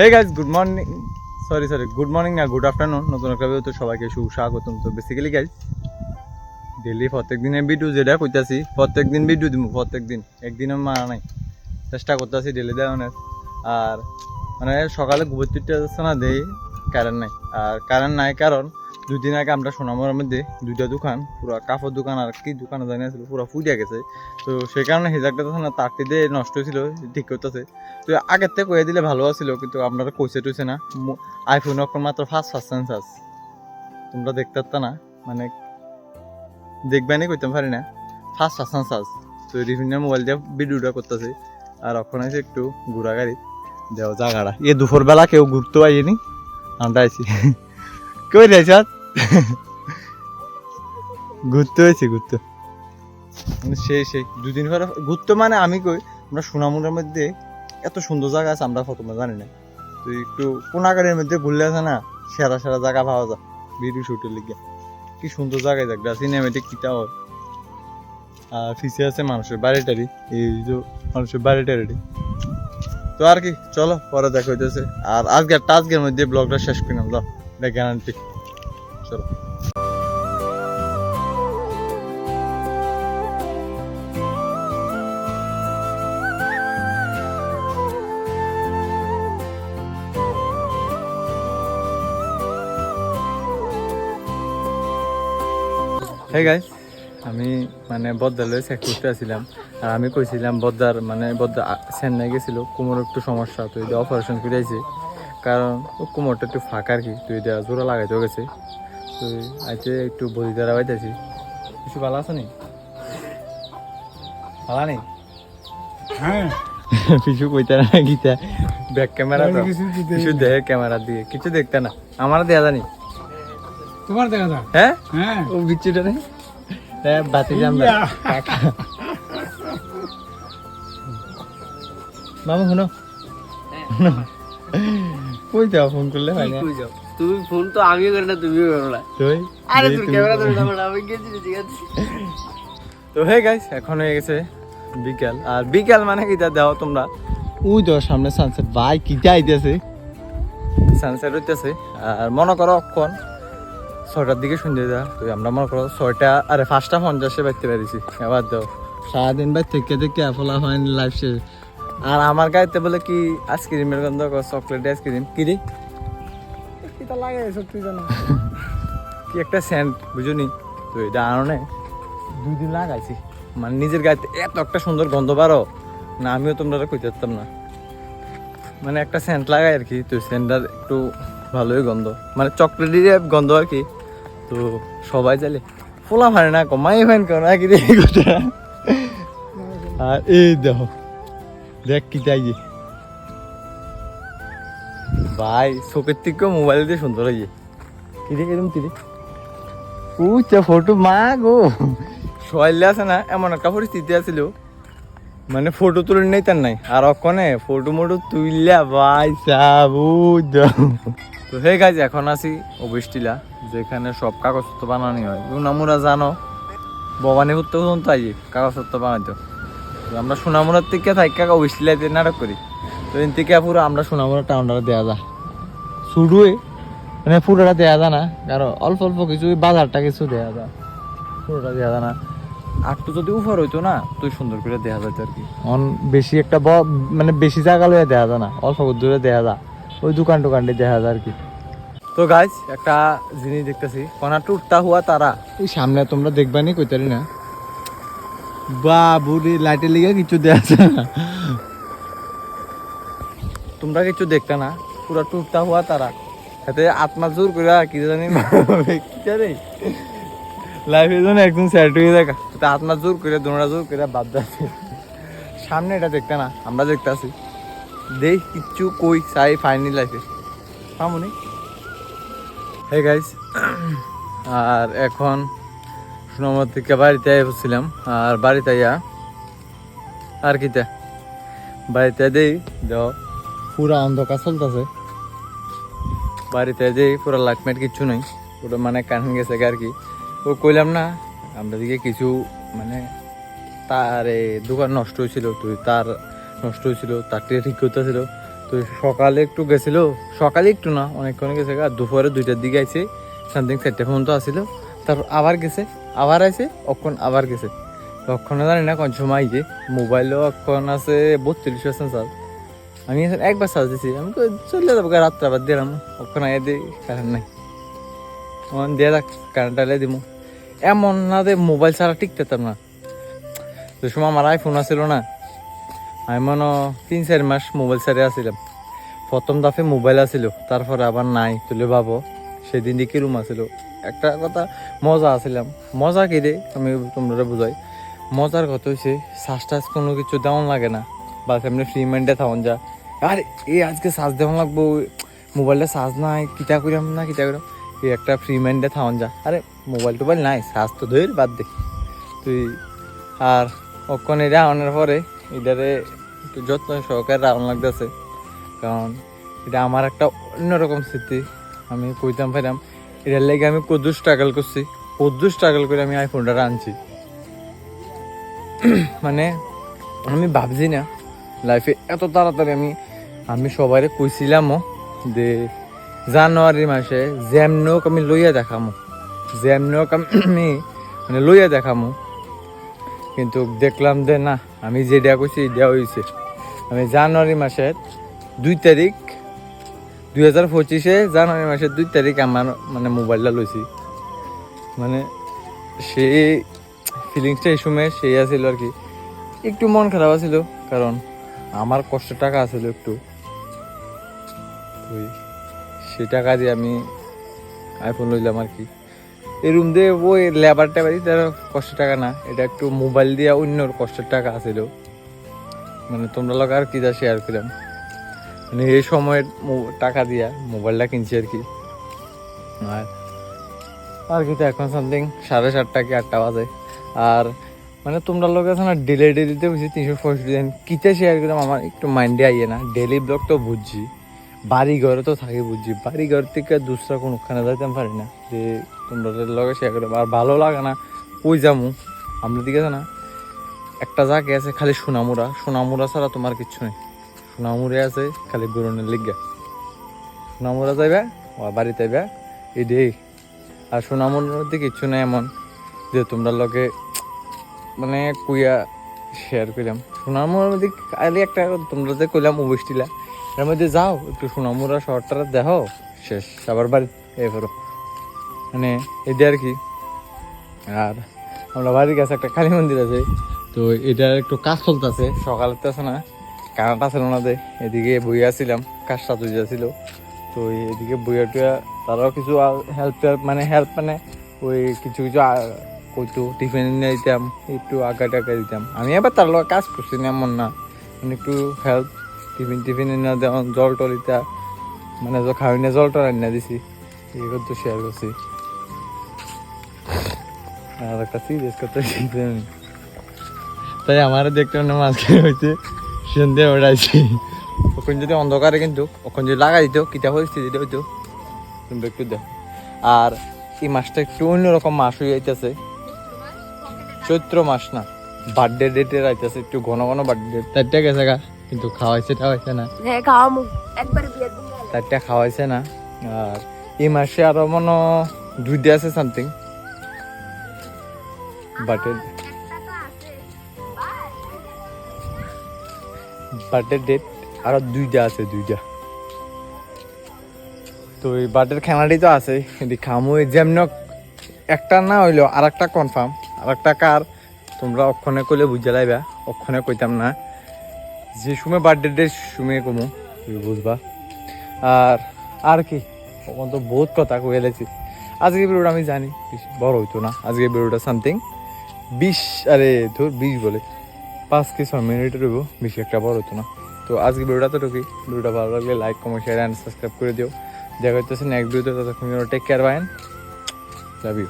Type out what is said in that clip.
হে guys good morning sorry good morning না good afternoon নতুন একটা ভিডিওতে সবাইকে সুস্বাগতম। তো বেসিক্যালি গাইজ ডেলি প্রত্যেক দিনের ভিডিও যেটা কইতাছি প্রত্যেক দিন ভিডিও দিব, প্রত্যেক দিন একদিনও মারা নাই, চেষ্টা করতেছি ডেলি দেওয়ানের। আর মানে সকালে গোবর চিটটা যাচ্ছে না দেই, কারেন্ট নাই। আর কারেন্ট নাই কারণ 2 দিন আগে আমরা সোনামুড়ার মধ্যে 2টা দোকান, পুরো কাপড় দোকান আর কি দোকানে জানি আসলে পুরো ফুটিয়া গেছে। তো সেই কারণে হেজাকটা না তারটি দিয়ে নষ্ট হয়েছিল, ঠিক করতেছে। তো আগের থেকে কয়ে দিলে ভালো আছিল, কিন্তু আপনারা কইছে টইছে না। আইফোন এখন মাত্র ফার্স্ট চার্জ তোমরা দেখতে পারত না, মানে দেখবানি কইতাম পারি না, ফার্স্ট চার্জ। তো রিফিনের মোবাইল দিয়ে ভিডিওটা করতেছে। আর এখন আছে একটু ঘোরা গাড়ি দেওয়া জায়গাটা দুপুরবেলা কেউ ঘুরতে পাইনি, আমরা আইছি কই যাইছ ঘুরতে হয়েছে ঘুরতে মানে সেই 2 দিন পরে ঘুরতে, মানে আমি কই আমরা সোনামুড়ার মধ্যে এত সুন্দর জায়গা আছে আমরা প্রথমে জানি না। তো একটু কোনাগাড়ির মধ্যে ঘুরলে আছে না, সেরা জায়গা পাওয়া যায় ভিডিও শুটের লিগে। কি সুন্দর জায়গায় জায়গা সিনেমেটিক কিটা হয়। আর ফিসে আছে মানুষের বাড়িটারি, এই যে মানুষের বাড়িটারি। তো আর কি, চলো পরে দেখা হইতেছে। আর আজকের মধ্যে ব্লগটা শেষ করলাম, গ্যারান্টি। চলো হে গাইস, আমি মানে বদ্দার চেক করতে আসছিলাম। আর আমি কইছিলাম বদ্দার চেন্নাই গেছিল, কোমর একটু সমস্যা, তো এটা অপারেশন করে আইছে। কারণ ও কোমরটা একটু ফাঁকা আর কি, তো এটা জোড়া লাগাইতে গেছে। তো আইতে একটু বদি দ্বারা বাইতেছি। কিছু ভালো আছে নি? ভালো নেই? হ্যাঁ কিছু কইতে না গীতা ব্যাক ক্যামেরা তো কিছু দেখে ক্যামেরা দিয়ে কিছু দেখতে না, আমার দেয়া জানি তোমার দেখা যা। হ্যাঁ হ্যাঁ ও বিচ্ছুটা নেই বাতি জানবা মামা শুনো কই যাও ফোন করলে ভাই না তুমি ফোন তো আমিও করি না, তুমিও করো না। তুই আরে তোর ক্যামেরা ধরে না, আমি গেছি ঠিক আছে। তো হে গাইস, এখন হয়ে গেছে বিকাল। আর বিকাল মানে কিটা দাও তোমরা, ওই তো সামনে সানসেট ভাই কিটা আইতেছে, সানসেট হইতেছে। আর মনে করো অক্ষণ 6টার দিকে শুনতে যা, তো আমরা মনে করো 5:50 বাইতে পারিছি। এবার দাও সারাদিন বাই থেকে ফলা হয়নি লাইফ শেষ। আর আমার গাড়িতে বলে কি আইসক্রিমের গন্ধ, চকলেট আইসক্রিম কি রে কিটা লাগে সত্যি জানো কি একটা সেন্ট বুঝুনি। তো এটা আননে 2 দিন লাগাইছি, মানে নিজের গাড়িতে এত একটা সুন্দর গন্ধ বারো না, আমিও তোমরা কইতে পারতাম না। মানে একটা সেন্ট লাগাই আর কি, তো সেন্টটার একটু ভালোই গন্ধ, মানে চকলেটের গন্ধ আর কি। তো সবাই চাইলে ফোলা ফানে না, কমাই ফাইন কেন না কি রে কথা। আর এই দেখো দেখ কি চাই ভাই, চোখের থেকে মোবাইল দিয়ে সুন্দর হয়ে কিরে এরম কিরে ফটো মা গো সবাইলে আছে না, এমন একটা পরিস্থিতি আছিল মানে ফটো তুলে নেই তার নাই। আর ওখানে ফটো মোটো তুললা ভাই সাব। তো হে গাইজ, এখন আছি অবস্টিলা, যেখানে সব কাগজপত্র বানানি হয়। সোনামুড়া জানো ভবানীপুর পর্যন্ত আই কাগজপত্র বানাইতো। তো আমরা সোনামুড়ার থেকে থাকি অবস্টিলাতে নাটক করি। তো এর থেকে পুরো আমরা সোনামুড়া টাউনটা দেওয়া যা শুরুই, মানে পুরোটা দেওয়া যায় না, কারণ অল্প অল্প কিছু বাজারটা কিছু দেওয়া যায়, পুরোটা দেওয়া যায় না। একটু যদি উপর হইতো না তুই সুন্দর করে দেওয়া যেত আর কি। বেশি একটা মানে বেশি জায়গা লইয়া দেওয়া যায় না, অল্প দূরে দেওয়া যায়, ওই দোকান টোকানটি দেখা যায় আর কি। তো গাইজ একটা জিনিস দেখতেছি, কোনা টুটতা হুয়া তারা ওই সামনে তোমরা দেখবানি কইতারি না, বাবুরি লাইটের লিগে কিছু দেওয়া যায় না, তোমরা কিছু দেখতে না, পুরা টুটতা হুয়া তারা। এতে আত্মা জোর করে কি জানি লাইফের জন্য একদম স্যাড হয়ে দেখা, আত্মা জোর করে দোমরা জোর করে বাদ যাচ্ছে। সামনে এটা দেখতে না, আমরা দেখতে আছি দেখ কিচ্ছু কই চাই ফাইনাল লাইফে সামনে। হে গাইস, আর এখন সোনামুড়া থেকে বাড়িতে এসেছিলাম। আর বাড়িতে আইয়া আর কিটা বাড়িতে দেই দেও পুরা অন্ধকার চলতেছে, বাড়িতে দেই পুরা লাইটমেট কিচ্ছু নেই, পুরো মানে কারেন্ট গেছে আর কি। ও কইলাম না আমরা দিকে কিছু মানে তার দোকান নষ্ট হয়েছিল, তো তার নষ্ট হয়েছিল, তারটি ঠিক করতেছিল। তো সকালে একটু গেছিল, সকালে একটু না অনেকক্ষণ গেছে, আর দুপুরে 2টার দিকে আইছে সামথিং 4টা পর্যন্ত আসিল, তারপর আবার গেছে, আবার আইছে, অক্ষণ আবার গেছে। অক্ষণে জানি না কোন সময় আইছে, মোবাইলও অক্ষণ আছে 32% চার্জ। আমি একবার চার্জ দিছি, আমি তো চলে যাবো রাত্রে আবার দিলাম, অক্ষণ আগে দিই কারেন্ট নাই, দিয়ে থাক কারেন্ট আইলে দিব। এমন না যে মোবাইল ছাড়া টিকতেতাম না। যে সময় আমার আইফোন আসছিল না, আমি মনে 3-4 মাস মোবাইল ছাড়িয়ে আসছিলাম। প্রথম দাফে মোবাইল আসিল, তারপরে আবার নাই, তুলে ভাবো সেদিন দিকে রুম আসিল। একটা কথা মজা আসিলাম, মজা কি রে আমি তোমরা বুঝাই, মজার কথা হয়েছে শ্বাস টাস কোনো কিছু দেওয়ান লাগে না, বাস এমনি ফ্রি মাইন্ডে থাকুন যা। আরে এই আজকে শ্বাস দেওয়ান লাগবো, মোবাইলটা চার্জ নাই, কিতা করিলাম না কিতা করিলাম, এই একটা ফ্রি মাইন্ডে থাকুন যা। আরে মোবাইল টোবাইল নাই, শ্বাস তো ধর বাদ দে তুই। আর অক্ষণ এটা আনার পরে এটারে একটু যত্ন সহকারে রাউন্ড লাগতেছে, কারণ এটা আমার একটা অন্যরকম স্মৃতি। আমি কইতাম পাইলাম এটার লেগে আমি কত স্ট্রাগল করছি, কত স্ট্রাগল করে আমি আইফোনটা আনছি। মানে আমি ভাবছি না লাইফে এত তাড়াতাড়ি আমি সবাই কইছিলামও যে জানুয়ারি মাসে যেমনক আমি লইয়া দেখামো, যেমনক আমি মানে লইয়া দেখামো, কিন্তু দেখলাম যে না, আমি যেটা কইছি দেওয়া হয়েছে। আমি জানুয়ারি মাসের 2 তারিখ 2025 জানুয়ারি মাসের 2 তারিখ আমার মানে মোবাইলটা লইছি। মানে সেই ফিলিংসটা এই সময় সেই আছিল আর কি। একটু মন খারাপ আছিল, কারণ আমার কষ্টের টাকা আছিল একটু, ওই সেই টাকা দিয়ে আমি আইফোন লইলাম আর কি। এই রুম দিয়ে ওই লেবার টেবার তার কষ্টের টাকা না, এটা একটু মোবাইল দিয়ে অন্য কষ্টের টাকা আছিল। মানে তোমরা লোক আর কি যা শেয়ার করলাম, মানে এই সময়ের টাকা দিয়া মোবাইলটা কিনছি আর কি। আর কি তো এখন সামথিং 7:30 কি 8টা বাজে। আর মানে তোমরা লোক আছে না ডেলিতে বুঝছি 365 দিন কিতা শেয়ার করলাম, আমার একটু মাইন্ডে আইয়ে না। ডেলি ব্লগ তো বুঝছি, বাড়ি ঘরে তো থাকি বুঝছি, বাড়ি ঘর থেকে দুসরা কোনোখানে যাইতাম পারি না যে তোমরা লগে শেয়ার করলাম। আর ভালো লাগে না, কই যামু আমরা দিকে না একটা জায়গা আছে খালি সোনামুড়া, সোনামুড়া ছাড়া তোমার কিচ্ছু নেই। সোনামুড়ে আছে খালি গরনের লিগা, সোনামুড়া যাইবা বাড়িতে আইবা এটাই। আর সোনামুড়ার মধ্যে কিচ্ছু নেই এমন যে তোমরা লগে মানে কুইয়া শেয়ার করলাম। সোনামুড়ার মধ্যে খালি একটা তোমরা যে কইলাম অবস্থিলা, এর মধ্যে যাও একটু সোনামুড়া শহরটা দেখো, শেষ আবার বাড়ি এরপরও মানে এটা আর কি। আর আমরা বাড়ির কাছে একটা কালী মন্দির আছে, তো এটার একটু কাজ চলতেছে, সকালে তো আছে না কারেন্ট আসলো না, দে এদিকে বইয়া ছিলাম, কাজটা তুই ছিল। তো এদিকে বইয়া টুয়া তারাও কিছু হেল্প মানে ওই কিছু কইতো টিফিন নিয়ে দিতাম, একটু আঁকা টাকা দিতাম। আমি এবার তার লোক কাজ করছি না এমন না, মানে একটু হেল্প টিফিন এনে দেওয়া, জল টল ইতা মানে খাওয়াই না জল টল এনে দিছি, এগুলো তো শেয়ার করছি। আর একটা সিরিয়াস কথা তাই আমার দেখতে মাঝখানে হয়েছে সন্ধ্যে ওড়াইছি, ওখানে যদি অন্ধকারে কিন্তু ওখানে যদি লাগাই দিত কিতা পরিস্থিতিটা হইতো কিন্তু একটু দেখ। আর এই মাসটা একটু অন্যরকম মাস হয়ে যাইতেছে, চৈত্র মাস না, বার্থডে ডেটের আইতেছে, একটু ঘন ঘন বার্থডে ডেট। তারটা গেছে গা কিন্তু খাওয়াইছে না, তারটা খাওয়াইছে না। আর এই মাসে আরো মনে 2 দিন আছে সামথিং বার্থডে ডেট, আরো 2টা আছে 2টা। তো এই বার্থডের খেলাটি তো আছে, এদি খামু যেমন একটা না হইলো আর একটা কনফার্ম, আর একটা কার তোমরা অক্ষণে কইলে বুঝে লাইবা, অক্ষণে কইতাম না, যে সময় বার্থডে ডেট সময় কমু তুমি বুঝবা। আর কি তখন তো বহুত কথা কয়ে লেছি। আজকে ভিডিওটা আমি জানি বড় হইতো না, আজকে ভিডিওটা সামথিং 20 বলে 5 কি 6 মিনিটের হইব, বেশি একটা বড় হতো না। তো আজকে ভিডিওটা তো ঢুকি, ভিডিওটা ভালো লাগলে like comment share and subscribe করে দিও। দেখা হইতেছে নেক্সট ভিডিওতে, ততক্ষণ take care, bye, love you.